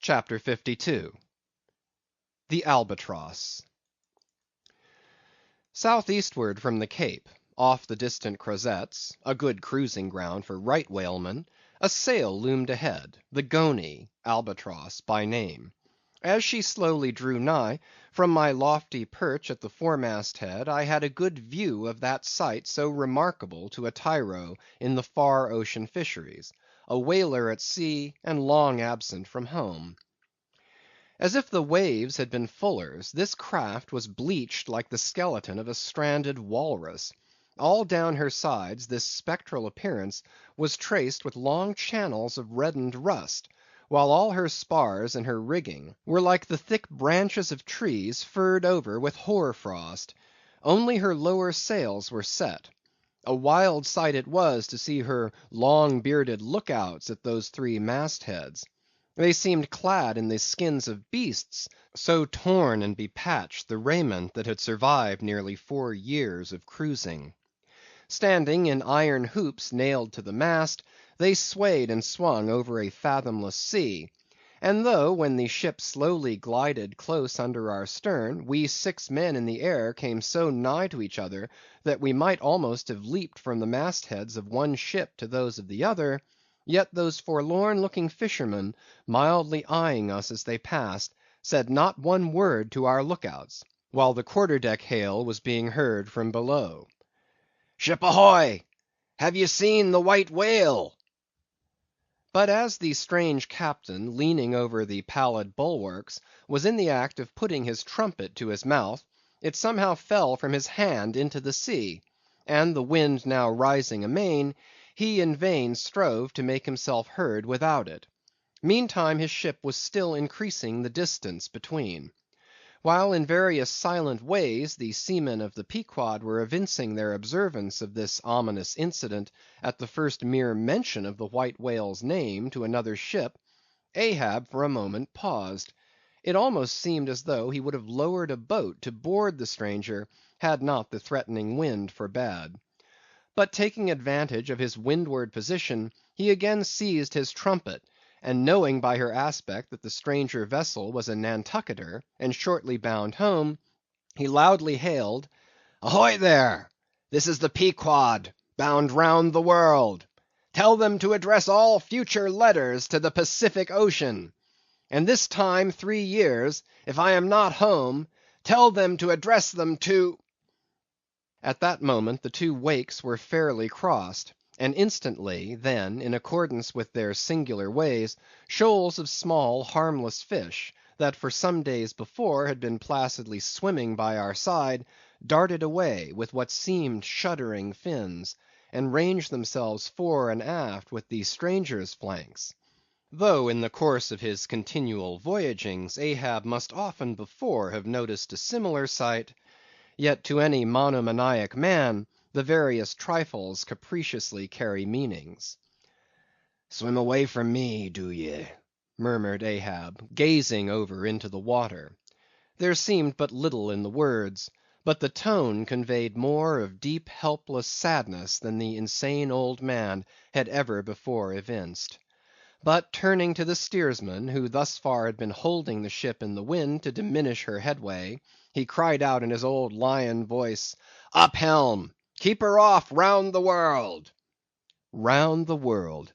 CHAPTER 52. The Albatross. Southeastward from the Cape, off the distant Crozetts, a good cruising ground for right whalemen, a sail loomed ahead, the Goney, Albatross by name. As she slowly drew nigh, from my lofty perch at the foremast head I had a good view of that sight so remarkable to a tyro in the far ocean fisheries, a whaler at sea and long absent from home. As if the waves had been fullers, this craft was bleached like the skeleton of a stranded walrus. All down her sides this spectral appearance was traced with long channels of reddened rust, while all her spars and her rigging were like the thick branches of trees furred over with hoar frost. Only her lower sails were set. A wild sight it was to see her long bearded lookouts at those three mast heads. They seemed clad in the skins of beasts, so torn and bepatched the raiment that had survived nearly 4 years of cruising. Standing in iron hoops nailed to the mast, they swayed and swung over a fathomless sea; and though, when the ship slowly glided close under our stern, we 6 men in the air came so nigh to each other that we might almost have leaped from the mast heads of one ship to those of the other, yet those forlorn looking fishermen, mildly eyeing us as they passed, said not one word to our lookouts, while the quarter-deck hail was being heard from below. "Ship ahoy! Have ye seen the white whale?" But as the strange captain, leaning over the pallid bulwarks, was in the act of putting his trumpet to his mouth, it somehow fell from his hand into the sea, and the wind now rising amain, he in vain strove to make himself heard without it. Meantime his ship was still increasing the distance between. While in various silent ways the seamen of the Pequod were evincing their observance of this ominous incident at the first mere mention of the white whale's name to another ship, Ahab for a moment paused. It almost seemed as though he would have lowered a boat to board the stranger, had not the threatening wind forbade. But taking advantage of his windward position, he again seized his trumpet, and knowing by her aspect that the stranger vessel was a Nantucketer, and shortly bound home, he loudly hailed, "Ahoy there! This is the Pequod, bound round the world. Tell them to address all future letters to the Pacific Ocean. And this time 3 years, if I am not home, tell them to address them to—" At that moment the two wakes were fairly crossed, and instantly, then, in accordance with their singular ways, shoals of small harmless fish, that for some days before had been placidly swimming by our side, darted away with what seemed shuddering fins, and ranged themselves fore and aft with the stranger's flanks. Though in the course of his continual voyagings Ahab must often before have noticed a similar sight, yet to any monomaniac man the various trifles capriciously carry meanings. "Swim away from me, do ye?" murmured Ahab, gazing over into the water. There seemed but little in the words, but the tone conveyed more of deep helpless sadness than the insane old man had ever before evinced. But turning to the steersman, who thus far had been holding the ship in the wind to diminish her headway, he cried out in his old lion voice, "Up helm! Keep her off round the world!" Round the world!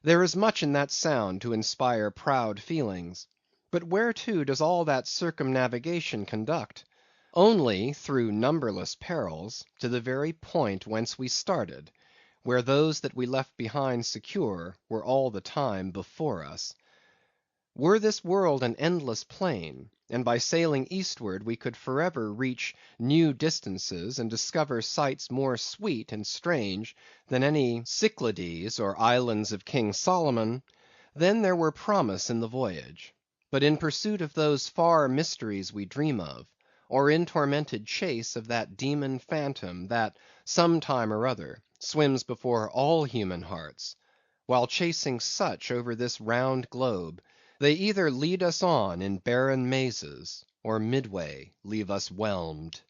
There is much in that sound to inspire proud feelings. But whereto does all that circumnavigation conduct? Only, through numberless perils, to the very point whence we started, where those that we left behind secure were all the time before us. Were this world an endless plain, and by sailing eastward we could forever reach new distances and discover sights more sweet and strange than any Cyclades or islands of King Solomon, then there were promise in the voyage. But in pursuit of those far mysteries we dream of, or in tormented chase of that demon phantom that, some time or other, swims before all human hearts, while chasing such over this round globe, they either lead us on in barren mazes, or midway leave us whelmed.